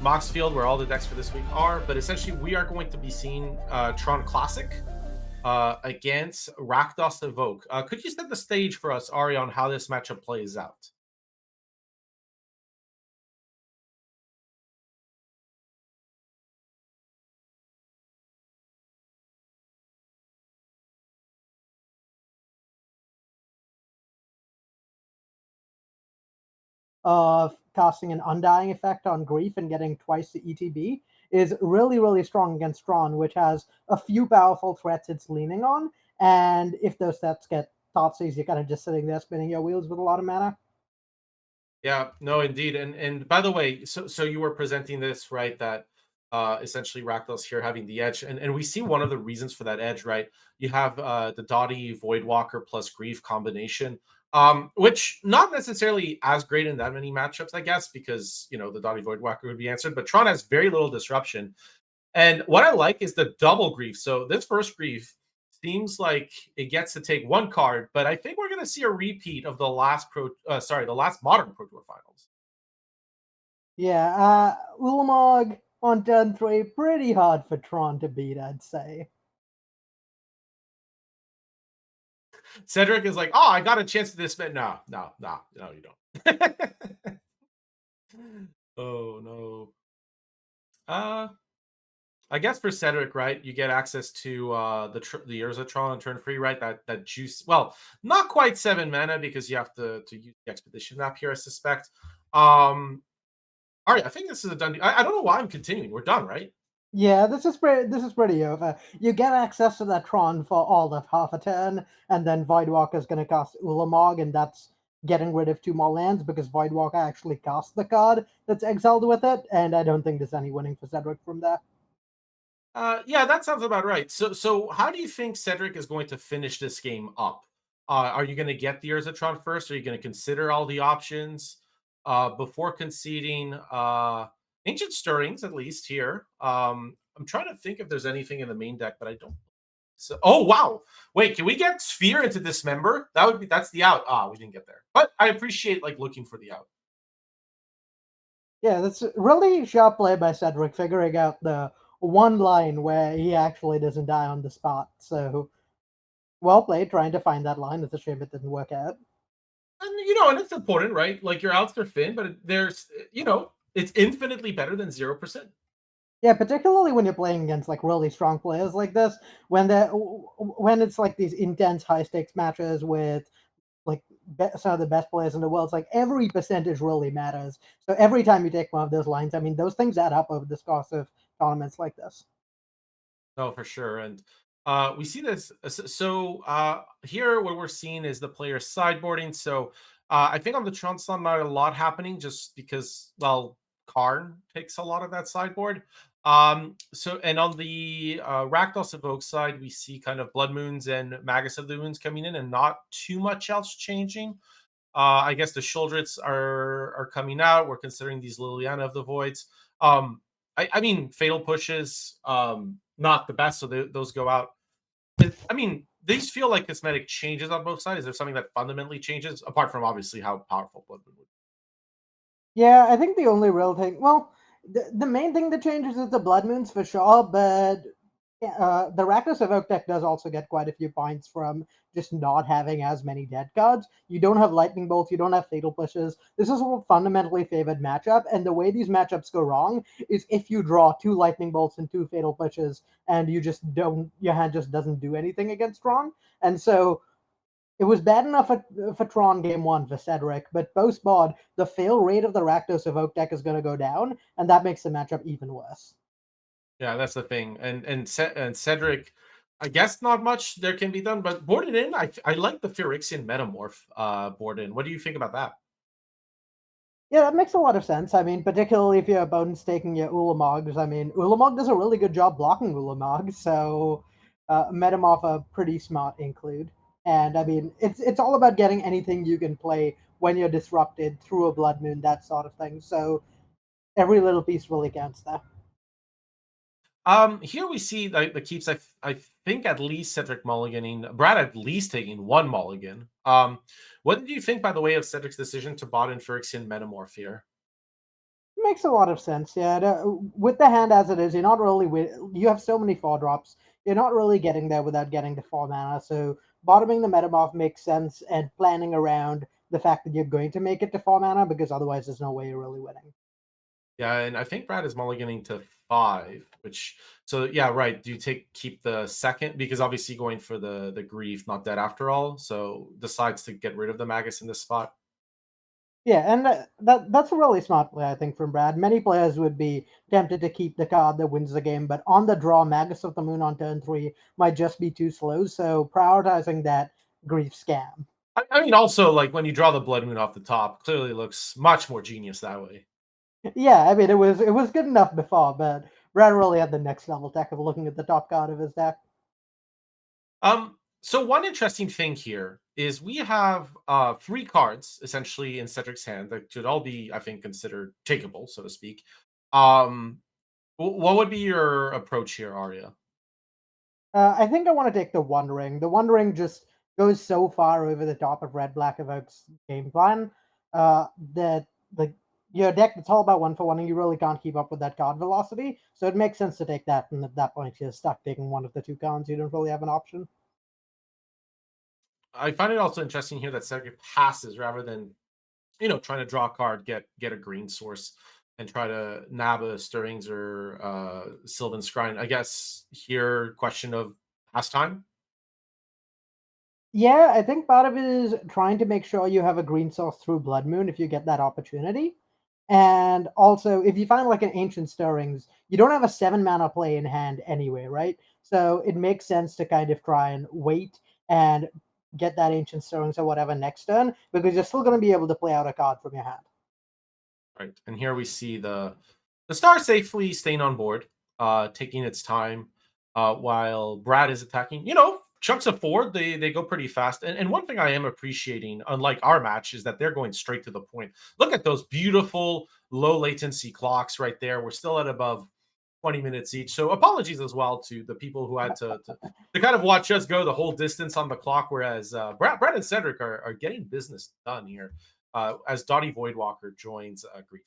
Mox Field, where all the decks for this week are. But essentially, we are going to be seeing Tron Classic against Rakdos Evoke. Could you set the stage for us, Ari, on how this matchup plays out? Of casting an Undying effect on Grief and getting twice the ETB is really, really strong against Tron, which has a few powerful threats it's leaning on. And if those sets get Thoughtseize, you're kind of just sitting there spinning your wheels with a lot of mana. Yeah, no, indeed. And by the way, so you were presenting this, right? That essentially Rakdos here having the edge. And we see one of the reasons for that edge, right? You have the Dottie Voidwalker plus Grief combination. Which not necessarily as great in that many matchups, I guess, because the Dottie Voidwalker would be answered, but Tron has very little disruption. And what I like is the double Grief. So this first Grief seems like it gets to take one card, but I think we're going to see a repeat of the last the last modern Pro Tour Finals. Yeah, Ulamog on turn 3, pretty hard for Tron to beat, I'd say. Cedric is like, oh, I got a chance to this, but no, you don't. Oh no. I guess for Cedric, right, you get access to the Urzatron on turn 3, right? That juice. Well, not quite 7 mana because you have to use the Expedition map here, I suspect. All right, I think this is a done. I don't know why I'm continuing. We're done, right? Yeah, this is pretty over. You get access to that Tron for all of half a turn, and then Voidwalker's going to cast Ulamog, and that's getting rid of 2 more lands because Voidwalker actually casts the card that's exiled with it, and I don't think there's any winning for Cedric from there. Yeah, that sounds about right. So how do you think Cedric is going to finish this game up? Are you going to get the Urzatron first? Are you going to consider all the options before conceding Ancient Stirrings, at least here? I'm trying to think if there's anything in the main deck, but I don't. So, oh wow! Wait, can we get Sphere into Dismember? That's the out. We didn't get there, but I appreciate looking for the out. Yeah, that's really sharp play by Cedric, figuring out the one line where he actually doesn't die on the spot. So, well played trying to find that line. It's a shame it didn't work out. And it's important, right? Like your outs are thin, but there's it's infinitely better than 0%. Yeah, particularly when you're playing against really strong players like this, when it's like these intense high stakes matches with some of the best players in the world, it's like every percentage really matters. So every time you take one of those lines, I mean, those things add up over the course of tournaments like this. No, for sure. And we see this. So here, what we're seeing is the player sideboarding. So I think on the Tron slot, not a lot happening just because, well, Karn takes a lot of that sideboard. So, and on the Rakdos Evoke side, we see kind of Blood Moons and Magus of the Moons coming in and not too much else changing. I guess the Shuldrits are coming out. We're considering these Liliana of the Voids. I mean, Fatal Pushes, not the best, so those go out. I mean, these feel like cosmetic changes on both sides. Is there something that fundamentally changes, apart from obviously how powerful Blood Moon would be? Yeah, I think the only real thing, well, the main thing that changes is the Blood Moons for sure, but the Rakdos Evoke deck does also get quite a few points from just not having as many dead cards. You don't have Lightning Bolts, you don't have Fatal Pushes. This is a fundamentally favored matchup, and the way these matchups go wrong is if you draw 2 Lightning Bolts and 2 Fatal Pushes, and your hand just doesn't do anything against Tron. And so it was bad enough for Tron game 1 for Cedric, but post-board, the fail rate of the Rakdos Evoke deck is going to go down, and that makes the matchup even worse. Yeah, that's the thing. And Cedric, I guess not much there can be done, but board it in. I like the Phyrexian Metamorph board in. What do you think about that? Yeah, that makes a lot of sense. I mean, particularly if your opponent's taking your Ulamogs. I mean, Ulamog does a really good job blocking Ulamog, so Metamorph a pretty smart include. And I mean, it's all about getting anything you can play when you're disrupted through a Blood Moon, that sort of thing. So every little piece really counts there. Here we see the keeps. I think at least Cedric mulliganing. Brad at least taking 1 mulligan. What did you think, by the way, of Cedric's decision to bot in Phyrexian Metamorph here? Makes a lot of sense. Yeah, with the hand as it is, you're not really you have so many 4 drops. You're not really getting there without getting the 4 mana. So bottoming the metamorph makes sense, and planning around the fact that you're going to make it to 4 mana because otherwise there's no way you're really winning. Yeah, and I think Brad is mulliganing to 5, which so yeah, right. Do you keep the second because obviously going for the grief, not dead after all. So decides to get rid of the Magus in this spot. Yeah, and that's a really smart play, I think, from Brad. Many players would be tempted to keep the card that wins the game, but on the draw, Magus of the Moon on turn 3 might just be too slow. So prioritizing that grief scam. I mean, also like when you draw the Blood Moon off the top, clearly looks much more genius that way. Yeah, I mean it was good enough before, but Brad really had the next level tech of looking at the top card of his deck. So one interesting thing here is we have 3 cards essentially in Cedric's hand that could all be, I think, considered takeable, so to speak. Um, what would be your approach here, Arya? I think I want to take the Wondering. The Wondering just goes so far over the top of Red Black Evoke's game plan that like your deck it's all about one for one, and you really can't keep up with that card velocity. So it makes sense to take that, and at that point you're stuck taking one of the 2 cards. You don't really have an option. I find it also interesting here that Cedric passes rather than trying to draw a card, get a green source, and try to nab a Stirrings or Sylvan Scrying. I guess here question of pastime. Yeah, I think part of it is trying to make sure you have a green source through Blood Moon if you get that opportunity. And also, if you find like an Ancient Stirrings, you don't have a 7 mana play in hand anyway, right? So it makes sense to kind of try and wait and get that Ancient Stirrings or whatever next turn because you're still going to be able to play out a card from your hand. Right. And here we see the star safely staying on board, taking its time, while Brad is attacking. Chunks of 4, they go pretty fast. And one thing I am appreciating, unlike our match, is that they're going straight to the point. Look at those beautiful low latency clocks right there. We're still at above 20 minutes each. So apologies as well to the people who had to kind of watch us go the whole distance on the clock, whereas Brad and Cedric are getting business done here. As Dottie Voidwalker joins Grief.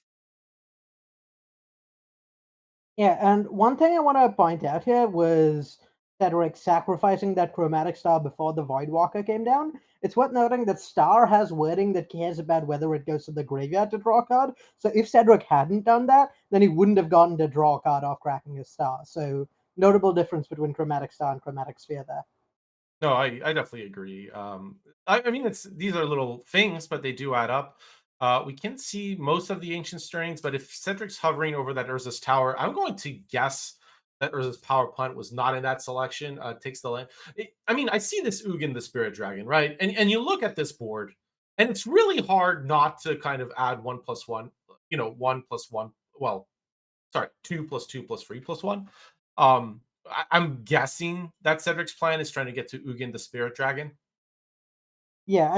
Yeah, and one thing I want to point out here was Cedric sacrificing that Chromatic Star before the Voidwalker came down. It's worth noting that Star has wording that cares about whether it goes to the graveyard to draw a card. So if Cedric hadn't done that, then he wouldn't have gotten to draw a card off cracking his Star. So notable difference between Chromatic Star and Chromatic Sphere there. No, I definitely agree. I mean, these are little things, but they do add up. We can see most of the ancient strains, but if Cedric's hovering over that Urza's tower, I'm going to guess that Urza's power plant was not in that selection. Takes the land. I mean, I see this Ugin the Spirit Dragon, right? And you look at this board, and it's really hard not to kind of add 1+1. 1+1. Well, sorry, 2+2+3+1. I'm guessing that Cedric's plan is trying to get to Ugin the Spirit Dragon. Yeah,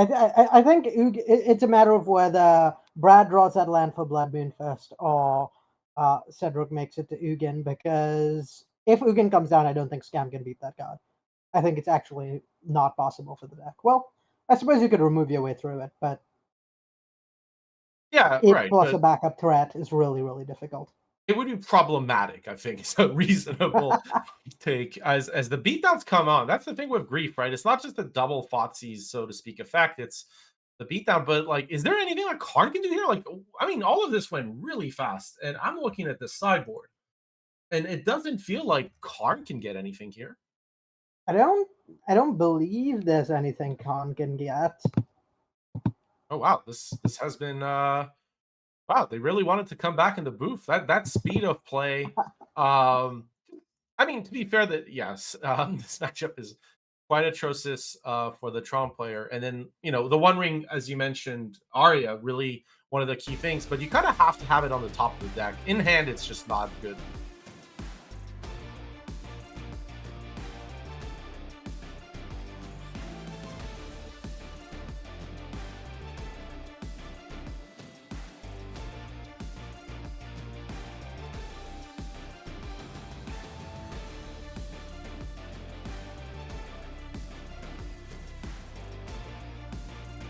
I think it's a matter of whether Brad draws that land for Blood Moon first or Cedric makes it to Ugin because if Ugin comes down, I don't think Scam can beat that card. I think it's actually not possible for the deck. Well, I suppose you could remove your way through it, but Yeah, it right. plus a But backup threat is really, really difficult. it would be problematic, I think, is a reasonable take as the beatdowns come on. That's the thing with grief, right? It's not just the double Thoughtseize, so to speak, effect. It's the beatdown. But like, is there anything a card can do here? Like, I mean, all of this went really fast, and I'm looking at the sideboard, and it doesn't feel like Karn can get anything here. I don't I don't believe there's anything Khan can get. Oh wow, this has been wow, they really wanted to come back in the booth. That speed of play. I mean, to be fair, that yes, this matchup is quite atrocious for the Tron player. And then the One Ring, as you mentioned, Arya, really one of the key things. But you kind of have to have it on the top of the deck. In hand, it's just not good.